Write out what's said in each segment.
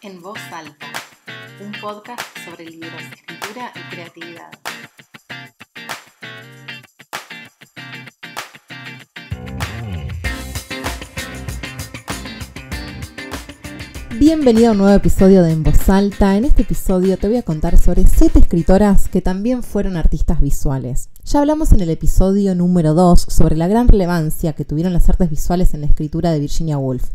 En Voz Alta, un podcast sobre libros, escritura y creatividad. Bienvenido a un nuevo episodio de En Voz Alta. En este episodio te voy a contar sobre 7 escritoras que también fueron artistas visuales. Ya hablamos en el episodio número 2 sobre la gran relevancia que tuvieron las artes visuales en la escritura de Virginia Woolf.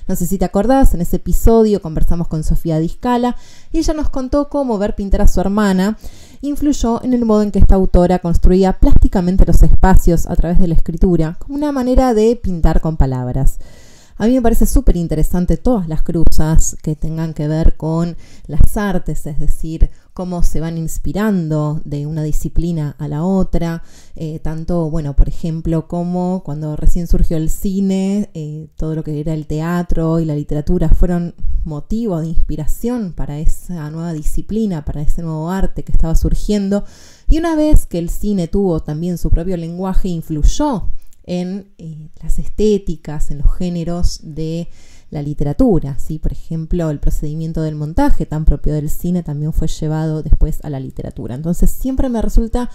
No sé si te acordás, en ese episodio conversamos con Sofía Di Scala y ella nos contó cómo ver pintar a su hermana influyó en el modo en que esta autora construía plásticamente los espacios a través de la escritura, como una manera de pintar con palabras. A mí me parece súper interesante todas las cruzas que tengan que ver con las artes, es decir, cómo se van inspirando de una disciplina a la otra, tanto, por ejemplo, como cuando recién surgió el cine, todo lo que era el teatro y la literatura fueron motivo de inspiración para esa nueva disciplina, para ese nuevo arte que estaba surgiendo, y una vez que el cine tuvo también su propio lenguaje, influyó en las estéticas, en los géneros de la literatura, ¿sí? Por ejemplo, el procedimiento del montaje tan propio del cine también fue llevado después a la literatura. Entonces siempre me resulta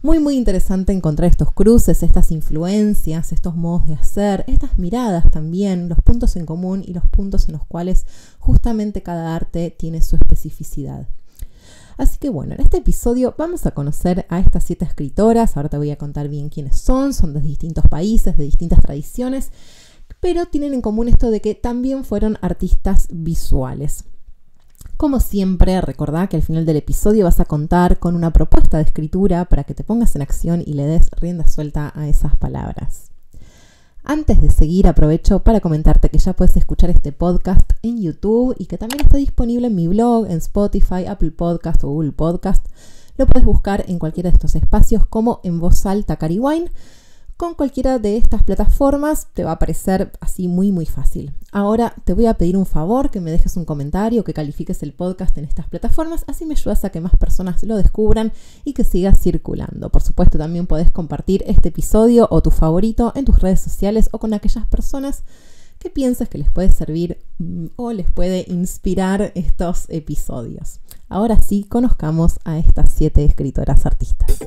muy interesante encontrar estos cruces, estas influencias, estos modos de hacer, estas miradas también, los puntos en común y los puntos en los cuales justamente cada arte tiene su especificidad. Así que en este episodio vamos a conocer a estas 7 escritoras. Ahora te voy a contar bien quiénes son de distintos países, de distintas tradiciones, pero tienen en común esto de que también fueron artistas visuales. Como siempre, recordá que al final del episodio vas a contar con una propuesta de escritura para que te pongas en acción y le des rienda suelta a esas palabras. Antes de seguir, aprovecho para comentarte que ya puedes escuchar este podcast en YouTube y que también está disponible en mi blog, en Spotify, Apple Podcast o Google Podcast. Lo puedes buscar en cualquiera de estos espacios como En Voz Alta Cari Wine. Con cualquiera de estas plataformas te va a aparecer así muy fácil. Ahora te voy a pedir un favor, que me dejes un comentario, que califiques el podcast en estas plataformas, así me ayudas a que más personas lo descubran y que siga circulando. Por supuesto, también podés compartir este episodio o tu favorito en tus redes sociales o con aquellas personas que pienses que les puede servir o les puede inspirar estos episodios. Ahora sí, conozcamos a estas 7 escritoras artistas.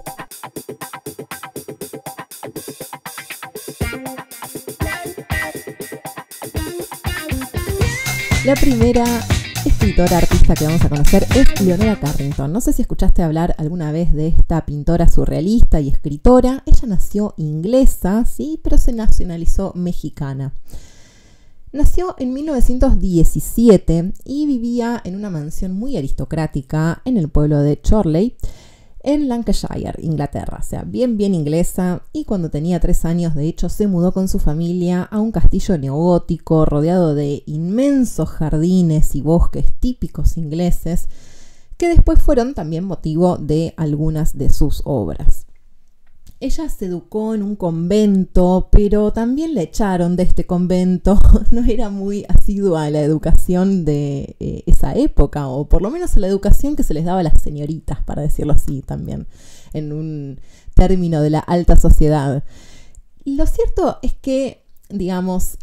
La primera escritora artista que vamos a conocer es Leonora Carrington. No sé si escuchaste hablar alguna vez de esta pintora surrealista y escritora. Ella nació inglesa, sí, pero se nacionalizó mexicana. Nació en 1917 y vivía en una mansión muy aristocrática en el pueblo de Chorley, en Lancashire, Inglaterra, o sea, bien inglesa, y cuando tenía 3 años, de hecho, se mudó con su familia a un castillo neogótico rodeado de inmensos jardines y bosques típicos ingleses, que después fueron también motivo de algunas de sus obras. Ella se educó en un convento, pero también la echaron de este convento. No era muy asidua a la educación de esa época, o por lo menos a la educación que se les daba a las señoritas, para decirlo así también, en un término de la alta sociedad. Lo cierto es que,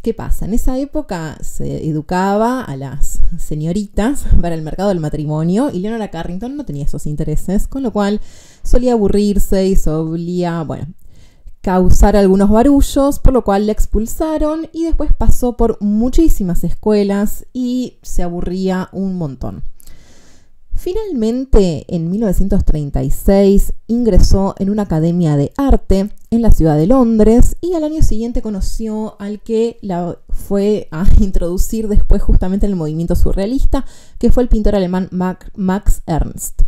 ¿qué pasa? En esa época se educaba a las señoritas para el mercado del matrimonio y Leonora Carrington no tenía esos intereses, con lo cual solía aburrirse y solía, causar algunos barullos, por lo cual la expulsaron y después pasó por muchísimas escuelas y se aburría un montón. Finalmente, en 1936, ingresó en una academia de arte en la ciudad de Londres y al año siguiente conoció al que la fue a introducir después justamente en el movimiento surrealista, que fue el pintor alemán Max Ernst.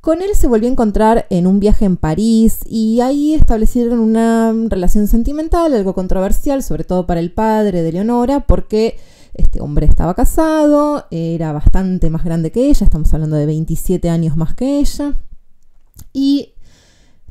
Con él se volvió a encontrar en un viaje en París y ahí establecieron una relación sentimental, algo controversial, sobre todo para el padre de Leonora, porque este hombre estaba casado, era bastante más grande que ella, estamos hablando de 27 años más que ella, y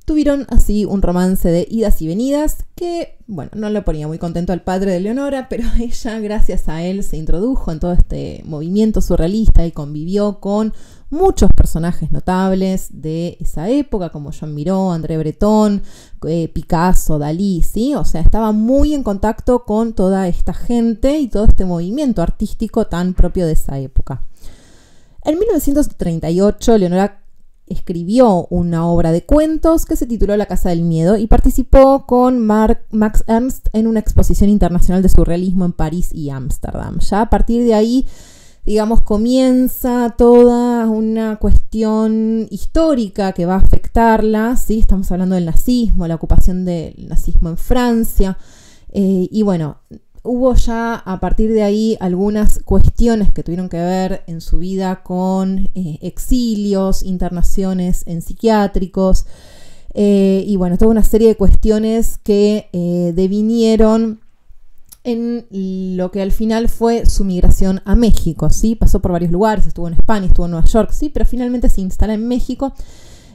Tuvieron así un romance de idas y venidas que, bueno, no le ponía muy contento al padre de Leonora, pero ella, gracias a él, se introdujo en todo este movimiento surrealista y convivió con muchos personajes notables de esa época, como Joan Miró, André Breton, Picasso, Dalí, ¿sí? O sea, estaba muy en contacto con toda esta gente y todo este movimiento artístico tan propio de esa época. En 1938, Leonora escribió una obra de cuentos que se tituló La Casa del Miedo y participó con Max Ernst en una exposición internacional de surrealismo en París y Ámsterdam. Ya a partir de ahí, digamos, comienza toda una cuestión histórica que va a afectarla, ¿sí? Estamos hablando del nazismo, la ocupación del nazismo en Francia, y bueno, hubo ya a partir de ahí algunas cuestiones que tuvieron que ver en su vida con exilios, internaciones en psiquiátricos, y bueno, toda una serie de cuestiones que devinieron en lo que al final fue su migración a México, ¿sí? Pasó por varios lugares, estuvo en España, estuvo en Nueva York, ¿sí? Pero finalmente se instala en México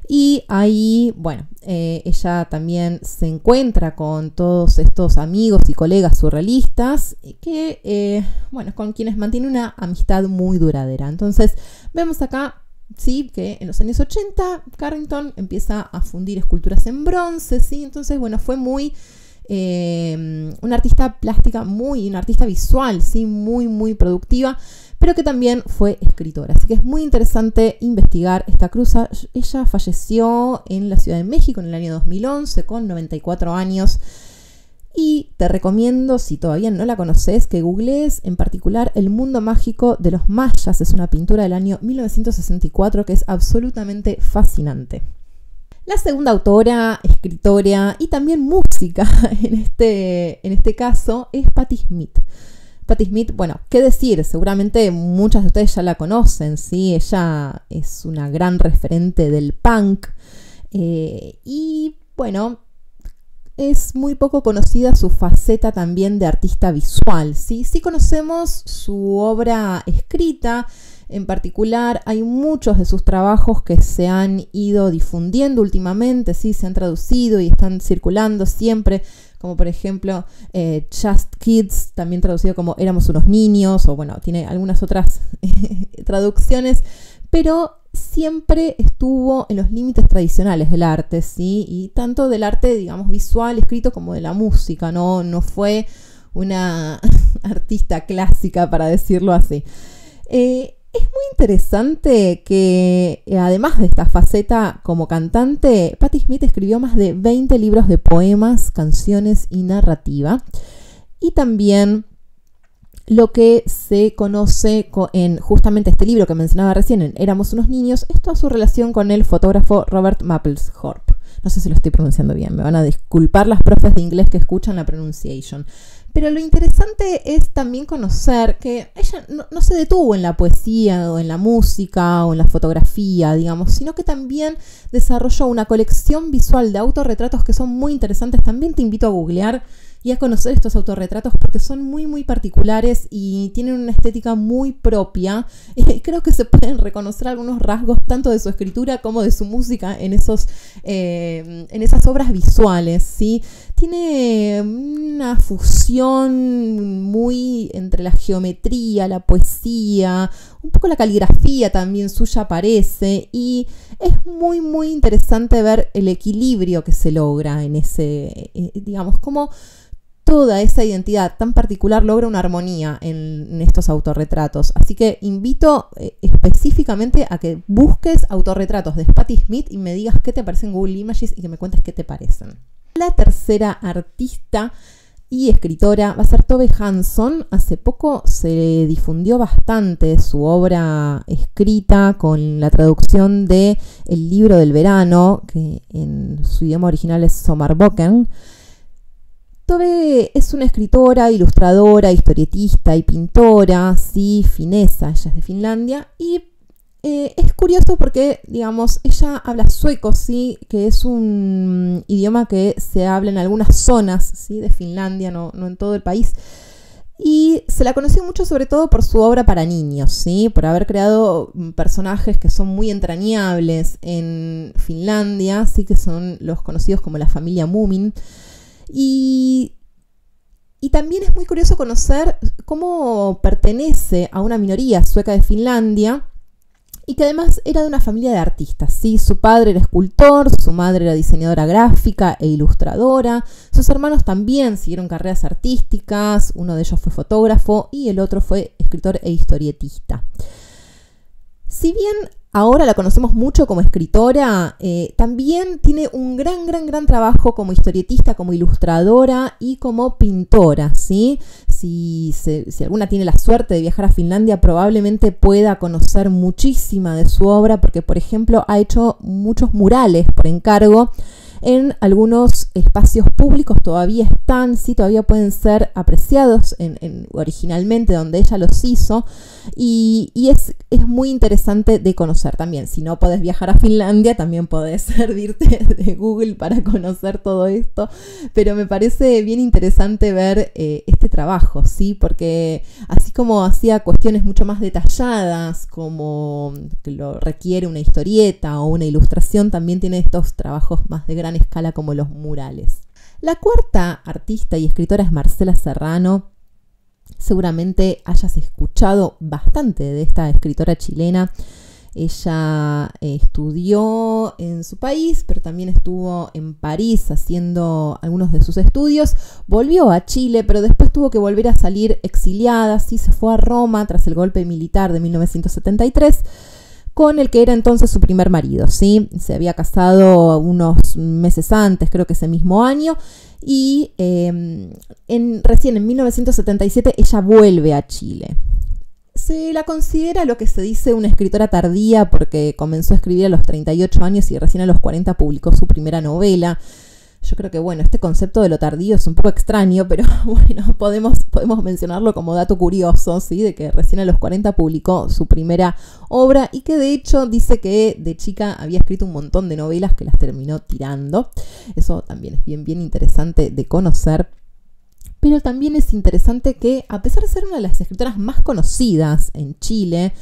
y ahí, bueno, ella también se encuentra con todos estos amigos y colegas surrealistas que, bueno, con quienes mantiene una amistad muy duradera. Entonces, vemos acá, sí, que en los años 80 Carrington empieza a fundir esculturas en bronce, ¿sí? Entonces, bueno, fue muy una artista plástica, una artista visual, ¿sí? muy productiva, pero que también fue escritora. Así que es muy interesante investigar esta cruza. Ella falleció en la Ciudad de México en el año 2011 con 94 años. Y te recomiendo, si todavía no la conoces, que googlees en particular El Mundo Mágico de los Mayas. Es una pintura del año 1964 que es absolutamente fascinante. La segunda autora, escritora y también música en este caso es Patti Smith. Patti Smith, bueno, qué decir, seguramente muchas de ustedes ya la conocen, ¿sí? Ella es una gran referente del punk y bueno, es muy poco conocida su faceta también de artista visual, ¿sí? Sí conocemos su obra escrita. En particular, hay muchos de sus trabajos que se han ido difundiendo últimamente, ¿sí? Se han traducido y están circulando siempre, como por ejemplo Just Kids, también traducido como Éramos unos niños, o bueno, tiene algunas otras traducciones, pero siempre estuvo en los límites tradicionales del arte, ¿sí? Y tanto del arte, digamos, visual, escrito, como de la música, no fue una artista clásica, para decirlo así. Es muy interesante que, además de esta faceta como cantante, Patti Smith escribió más de 20 libros de poemas, canciones y narrativa. Y también lo que se conoce en justamente este libro que mencionaba recién, en Éramos unos niños, es toda su relación con el fotógrafo Robert Mapplethorpe. No sé si lo estoy pronunciando bien, me van a disculpar las profes de inglés que escuchan la pronunciation. Pero lo interesante es también conocer que ella no se detuvo en la poesía o en la música o en la fotografía, digamos, sino que también desarrolló una colección visual de autorretratos que son muy interesantes. También te invito a googlear y a conocer estos autorretratos porque son muy particulares y tienen una estética muy propia. Creo que se pueden reconocer algunos rasgos tanto de su escritura como de su música en esas obras visuales, ¿sí? Tiene una fusión muy entre la geometría, la poesía, un poco la caligrafía también suya aparece, y es muy interesante ver el equilibrio que se logra en ese, digamos, como toda esa identidad tan particular logra una armonía en estos autorretratos. Así que invito específicamente a que busques autorretratos de Patti Smith y me digas qué te parecen en Google Images y que me cuentes qué te parecen. La tercera artista y escritora va a ser Tove Jansson. Hace poco se difundió bastante su obra escrita con la traducción de El libro del verano, que en su idioma original es Sommarboken. Tove es una escritora, ilustradora, historietista y pintora, sí, finesa, ella es de Finlandia, y es curioso porque, digamos, ella habla sueco, sí, que es un idioma que se habla en algunas zonas, sí, de Finlandia, no en todo el país. Y se la conoció mucho sobre todo por su obra para niños, ¿sí? Por haber creado personajes que son muy entrañables en Finlandia, ¿sí? Que son los conocidos como la familia Moomin. Y también es muy curioso conocer cómo pertenece a una minoría sueca de Finlandia y que además era de una familia de artistas, ¿sí? Su padre era escultor, su madre era diseñadora gráfica e ilustradora, sus hermanos también siguieron carreras artísticas, uno de ellos fue fotógrafo y el otro fue escritor e historietista. Si bien ahora la conocemos mucho como escritora, también tiene un gran trabajo como historietista, como ilustradora y como pintora, ¿sí? Si alguna tiene la suerte de viajar a Finlandia, probablemente pueda conocer muchísima de su obra, porque, por ejemplo, ha hecho muchos murales por encargo en algunos espacios públicos, todavía están, sí, todavía pueden ser apreciados originalmente donde ella los hizo, y es muy interesante de conocer también. Si no podés viajar a Finlandia, también podés servirte de Google para conocer todo esto, pero me parece bien interesante ver este trabajo, ¿sí? Porque así como hacía cuestiones mucho más detalladas, como que lo requiere una historieta o una ilustración, también tiene estos trabajos más de gran escala como los murales. La cuarta artista y escritora es Marcela Serrano. Seguramente hayas escuchado bastante de esta escritora chilena. Ella estudió en su país, pero también estuvo en París haciendo algunos de sus estudios. Volvió a Chile, pero después tuvo que volver a salir exiliada. Sí, se fue a Roma tras el golpe militar de 1973. Con el que era entonces su primer marido, ¿sí? Se había casado unos meses antes, creo que ese mismo año, y recién en 1977 ella vuelve a Chile. Se la considera lo que se dice una escritora tardía porque comenzó a escribir a los 38 años y recién a los 40 publicó su primera novela. Yo creo que, bueno, este concepto de lo tardío es un poco extraño, pero bueno, podemos mencionarlo como dato curioso, ¿sí? De que recién a los 40 publicó su primera obra y que de hecho dice que de chica había escrito un montón de novelas que las terminó tirando. Eso también es bien interesante de conocer. Pero también es interesante que, a pesar de ser una de las escritoras más conocidas en Chile,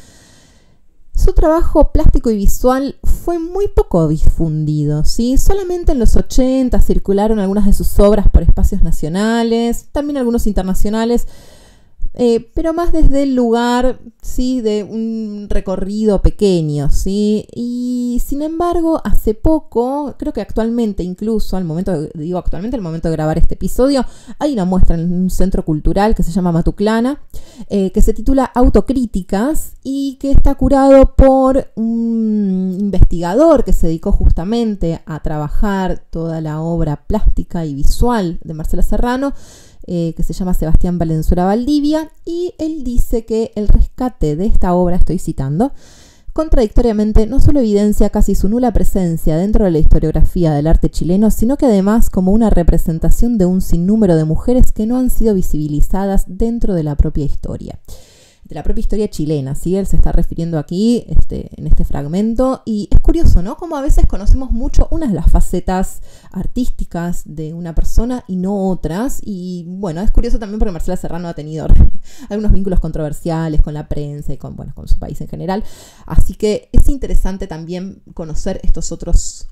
su trabajo plástico y visual fue muy poco difundido, ¿sí? Solamente en los 80 circularon algunas de sus obras por espacios nacionales, también algunos internacionales, pero más desde el lugar, ¿sí? De un recorrido pequeño, ¿sí? Y sin embargo, hace poco, creo que actualmente incluso, al momento de grabar este episodio, hay una muestra en un centro cultural que se llama Matuclana, que se titula Autocríticas y que está curado por un investigador que se dedicó justamente a trabajar toda la obra plástica y visual de Marcela Serrano, que se llama Sebastián Valenzuela Valdivia, y él dice que el rescate de esta obra, estoy citando, contradictoriamente no solo evidencia casi su nula presencia dentro de la historiografía del arte chileno, sino que además como una representación de un sinnúmero de mujeres que no han sido visibilizadas dentro de la propia historia. De la propia historia chilena, ¿sí? Él se está refiriendo aquí en este fragmento, y es curioso, ¿no? Como a veces conocemos mucho unas de las facetas artísticas de una persona y no otras, y bueno, es curioso también porque Marcela Serrano ha tenido algunos vínculos controversiales con la prensa y con su país en general, así que es interesante también conocer estos otros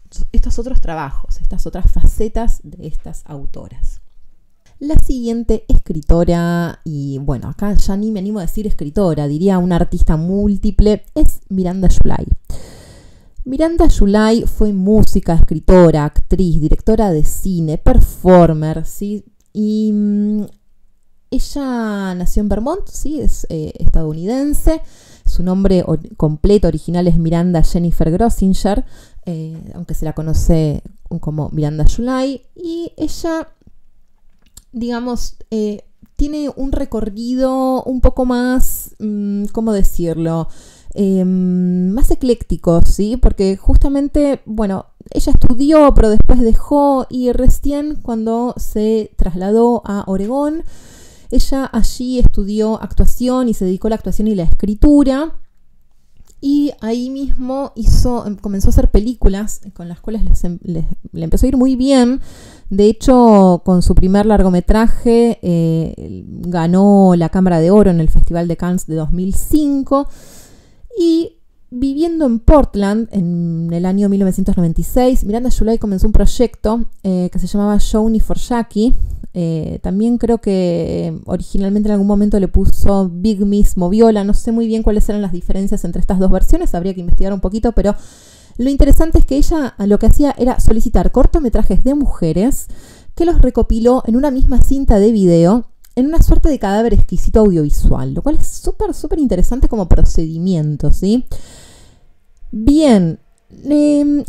trabajos, estas otras facetas de estas autoras. La siguiente escritora, y bueno, acá ya ni me animo a decir escritora, diría una artista múltiple, es Miranda July. Miranda July fue música, escritora, actriz, directora de cine, performer, ¿sí? Y ella nació en Vermont, ¿sí? Es estadounidense. Su nombre completo original es Miranda Jennifer Grossinger, aunque se la conoce como Miranda July, y ella, digamos, tiene un recorrido un poco más, ¿cómo decirlo? Más ecléctico, ¿sí? Porque justamente, bueno, ella estudió, pero después dejó, y recién cuando se trasladó a Oregón, ella allí estudió actuación y se dedicó a la actuación y la escritura. y ahí mismo comenzó a hacer películas con las cuales le empezó a ir muy bien. De hecho, con su primer largometraje ganó la Cámara de Oro en el Festival de Cannes de 2005, y viviendo en Portland en el año 1996, Miranda July comenzó un proyecto que se llamaba Joni for Jackie. También creo que originalmente en algún momento le puso Big Miss Moviola. No sé muy bien cuáles eran las diferencias entre estas dos versiones, habría que investigar un poquito, pero lo interesante es que ella lo que hacía era solicitar cortometrajes de mujeres que los recopiló en una misma cinta de video, en una suerte de cadáver exquisito audiovisual, lo cual es súper, súper interesante como procedimiento, ¿sí? Bien,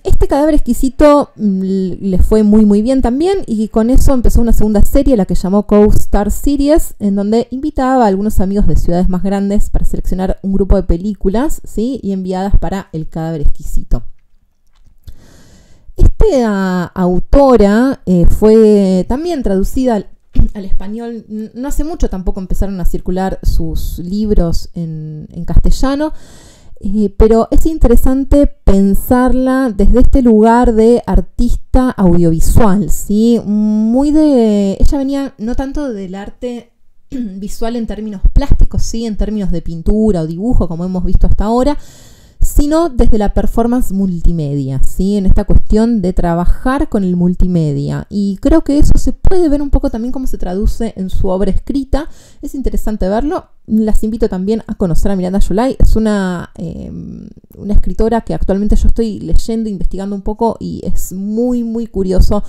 este cadáver exquisito le fue muy muy bien también, y con eso empezó una segunda serie, la que llamó Co-Star Series, en donde invitaba a algunos amigos de ciudades más grandes para seleccionar un grupo de películas, ¿sí? Y enviadas para el cadáver exquisito. Esta autora fue también traducida al español. No hace mucho tampoco empezaron a circular sus libros en castellano. Pero es interesante pensarla desde este lugar de artista audiovisual, ¿sí? Ella venía no tanto del arte visual en términos plásticos, ¿sí? En términos de pintura o dibujo, como hemos visto hasta ahora, sino desde la performance multimedia, ¿sí? En esta cuestión de trabajar con el multimedia. Y creo que eso se puede ver un poco también cómo se traduce en su obra escrita. Es interesante verlo. Las invito también a conocer a Miranda July. Es una escritora que actualmente yo estoy leyendo, investigando un poco, y es muy, muy curioso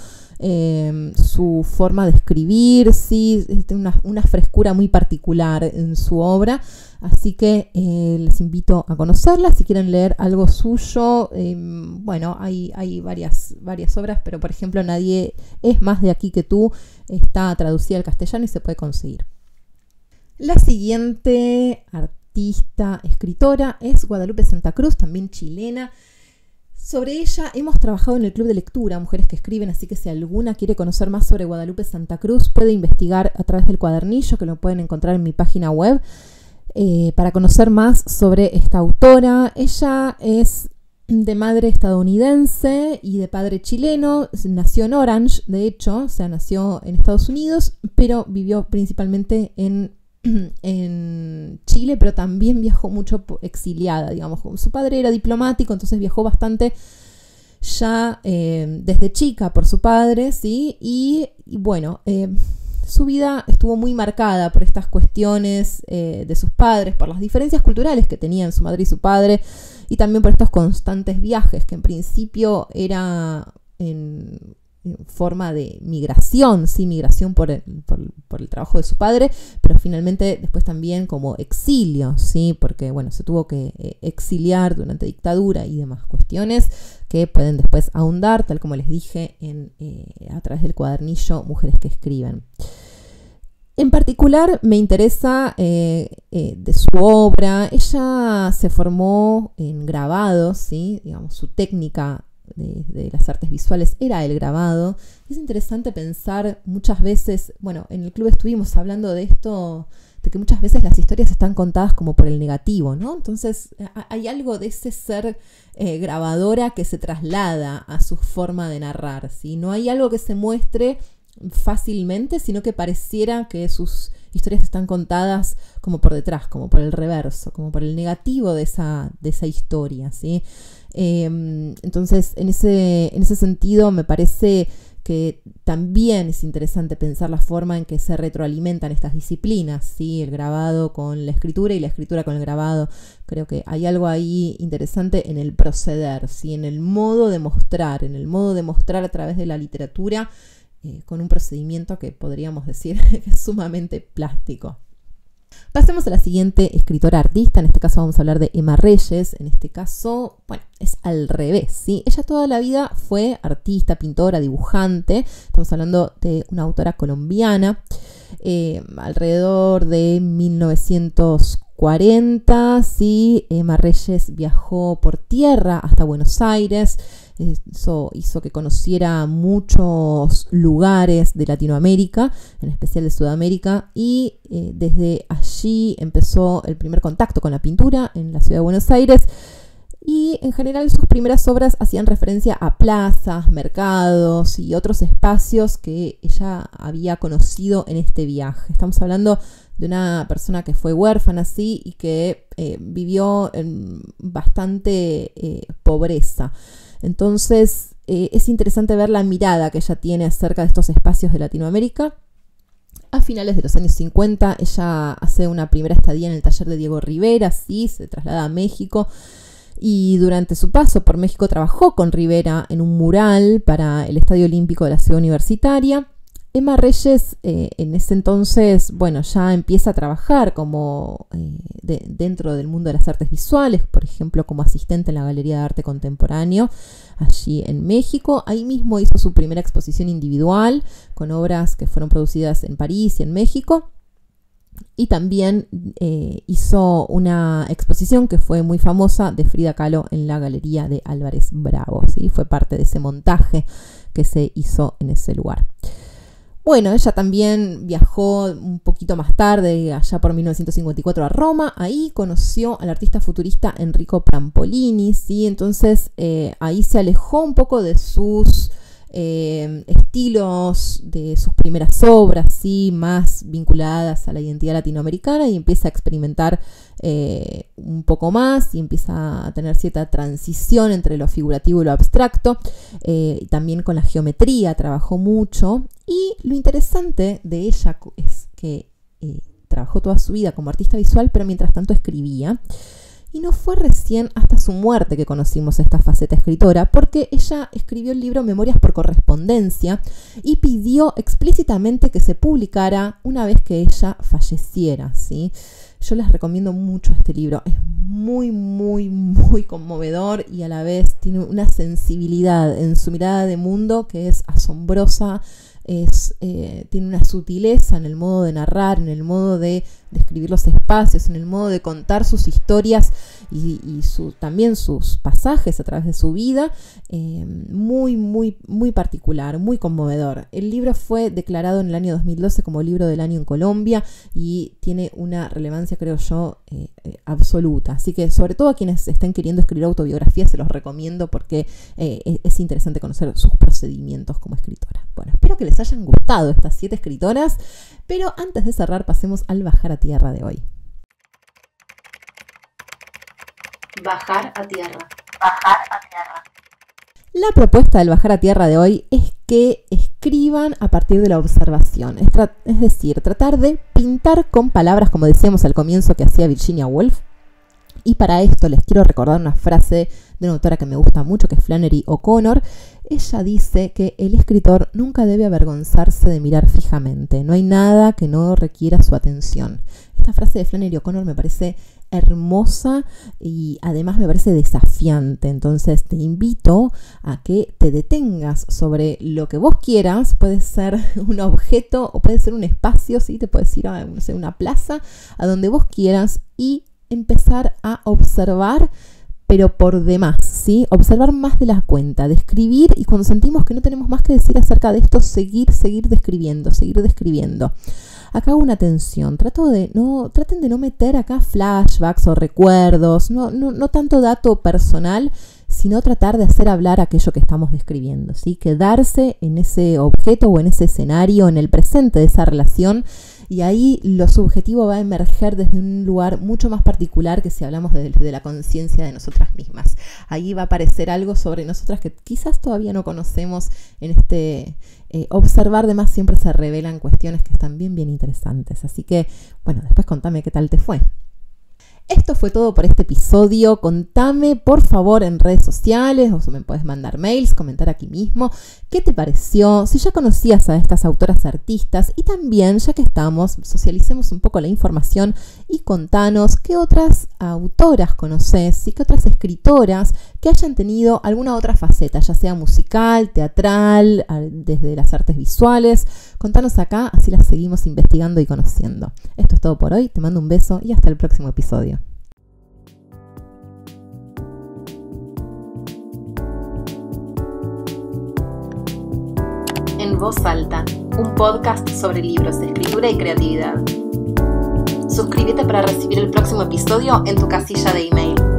su forma de escribir, ¿sí? Tiene una frescura muy particular en su obra. Así que les invito a conocerla. Si quieren leer algo suyo, bueno, hay varias obras, pero por ejemplo Nadie es más de aquí que tú está traducida al castellano y se puede conseguir. La siguiente artista, escritora, es Guadalupe Santa Cruz, también chilena. Sobre ella hemos trabajado en el Club de Lectura, Mujeres que Escriben, así que si alguna quiere conocer más sobre Guadalupe Santa Cruz, puede investigar a través del cuadernillo, que lo pueden encontrar en mi página web, para conocer más sobre esta autora. Ella es de madre estadounidense y de padre chileno. Nació en Orange, de hecho, o sea, nació en Estados Unidos, pero vivió principalmente en Chile, pero también viajó mucho exiliada, digamos. Su padre era diplomático, entonces viajó bastante ya desde chica por su padre, ¿sí? Y bueno, su vida estuvo muy marcada por estas cuestiones de sus padres, por las diferencias culturales que tenían su madre y su padre, y también por estos constantes viajes, que en principio era en forma de migración, sí, migración por el trabajo de su padre, pero finalmente después también como exilio, sí, porque bueno, se tuvo que exiliar durante dictadura y demás cuestiones que pueden después ahondar, tal como les dije, a través del cuadernillo Mujeres que Escriben. En particular me interesa de su obra. Ella se formó en grabado, ¿sí? Digamos, su técnica de las artes visuales era el grabado. Es interesante pensar muchas veces, bueno, en el club estuvimos hablando de esto, de que muchas veces las historias están contadas como por el negativo, ¿no? Entonces hay algo de ese ser grabadora que se traslada a su forma de narrar, ¿sí? No hay algo que se muestre fácilmente, sino que pareciera que sus historias están contadas como por detrás, como por el reverso, como por el negativo de esa historia, ¿sí? Entonces, en ese sentido, me parece que también es interesante pensar la forma en que se retroalimentan estas disciplinas, ¿sí? El grabado con la escritura y la escritura con el grabado. Creo que hay algo ahí interesante en el proceder, ¿sí? En el modo de mostrar, a través de la literatura, con un procedimiento que podríamos decir que es sumamente plástico. Pasemos a la siguiente escritora artista. En este caso vamos a hablar de Emma Reyes. En este caso, bueno, es al revés, ¿sí? Ella toda la vida fue artista, pintora, dibujante. Estamos hablando de una autora colombiana. Alrededor de 1940, ¿sí? Emma Reyes viajó por tierra hasta Buenos Aires. Eso hizo que conociera muchos lugares de Latinoamérica, en especial de Sudamérica, y desde allí empezó el primer contacto con la pintura en la ciudad de Buenos Aires. y en general sus primeras obras hacían referencia a plazas, mercados y otros espacios que ella había conocido en este viaje. Estamos hablando de una persona que fue huérfana, sí, y que vivió en bastante pobreza. Entonces es interesante ver la mirada que ella tiene acerca de estos espacios de Latinoamérica. A finales de los años 50, ella hace una primera estadía en el taller de Diego Rivera, sí, se traslada a México, y durante su paso por México trabajó con Rivera en un mural para el Estadio Olímpico de la Ciudad Universitaria. Emma Reyes en ese entonces, ya empieza a trabajar como dentro del mundo de las artes visuales, por ejemplo, como asistente en la Galería de Arte Contemporáneo, allí en México. Ahí mismo hizo su primera exposición individual, con obras que fueron producidas en París y en México. Y también hizo una exposición que fue muy famosa de Frida Kahlo en la Galería de Álvarez Bravo, ¿sí? Fue parte de ese montaje que se hizo en ese lugar. Bueno, ella también viajó un poquito más tarde, allá por 1954, a Roma. Ahí conoció al artista futurista Enrico Prampolini, ¿sí? Entonces ahí se alejó un poco de sus estilos, de sus primeras obras, ¿sí? Más vinculadas a la identidad latinoamericana, y empieza a experimentar un poco más y empieza a tener cierta transición entre lo figurativo y lo abstracto. También con la geometría trabajó mucho, y lo interesante de ella es que trabajó toda su vida como artista visual, pero mientras tanto escribía. Y no fue recién hasta su muerte que conocimos esta faceta escritora, porque ella escribió el libro Memorias por correspondencia y pidió explícitamente que se publicara una vez que ella falleciera, ¿sí? Yo les recomiendo mucho este libro. Es muy, muy, muy conmovedor, y a la vez tiene una sensibilidad en su mirada de mundo que es asombrosa. Tiene una sutileza en el modo de narrar, en el modo de describir los espacios, en el modo de contar sus historias y también sus pasajes a través de su vida, muy, muy, muy particular, muy conmovedor. El libro fue declarado en el año 2012 como libro del año en Colombia, y tiene una relevancia, creo yo, absoluta. Así que, sobre todo a quienes estén queriendo escribir autobiografías, se los recomiendo, porque es interesante conocer sus procedimientos como escritora. Bueno, espero que les hayan gustado estas 7 escritoras, pero antes de cerrar, pasemos al Bajar a Tierra de hoy. Bajar a tierra. Bajar a tierra. La propuesta del Bajar a Tierra de hoy es que escriban a partir de la observación, es decir, tratar de pintar con palabras, como decíamos al comienzo, que hacía Virginia Woolf. Y para esto les quiero recordar una frase de una autora que me gusta mucho, que es Flannery O'Connor. Ella dice que el escritor nunca debe avergonzarse de mirar fijamente. No hay nada que no requiera su atención. Esta frase de Flannery O'Connor me parece hermosa y además me parece desafiante. Entonces te invito a que te detengas sobre lo que vos quieras. Puede ser un objeto o puede ser un espacio, ¿sí? Te puedes ir a, una plaza, a donde vos quieras, y empezar a observar, pero por demás, ¿sí? Observar más de la cuenta, describir, y cuando sentimos que no tenemos más que decir acerca de esto, seguir describiendo. Acá hago una atención, traten de no meter acá flashbacks o recuerdos, no tanto dato personal, sino tratar de hacer hablar aquello que estamos describiendo, ¿sí? Quedarse en ese objeto o en ese escenario, en el presente de esa relación, y ahí lo subjetivo va a emerger desde un lugar mucho más particular que si hablamos desde la conciencia de nosotras mismas. Ahí va a aparecer algo sobre nosotras que quizás todavía no conocemos. En este observar de más siempre se revelan cuestiones que están bien interesantes. Así que, bueno, después contame qué tal te fue. Esto fue todo por este episodio. Contame, por favor, en redes sociales, o me puedes mandar mails, comentar aquí mismo qué te pareció, si ya conocías a estas autoras artistas, y también, ya que estamos, socialicemos un poco la información y contanos qué otras autoras conoces y qué otras escritoras que hayan tenido alguna otra faceta, ya sea musical, teatral, desde las artes visuales. Contanos acá, así las seguimos investigando y conociendo. Esto es todo por hoy, te mando un beso y hasta el próximo episodio. En Voz Alta, un podcast sobre libros, escritura y creatividad. Suscríbete para recibir el próximo episodio en tu casilla de email.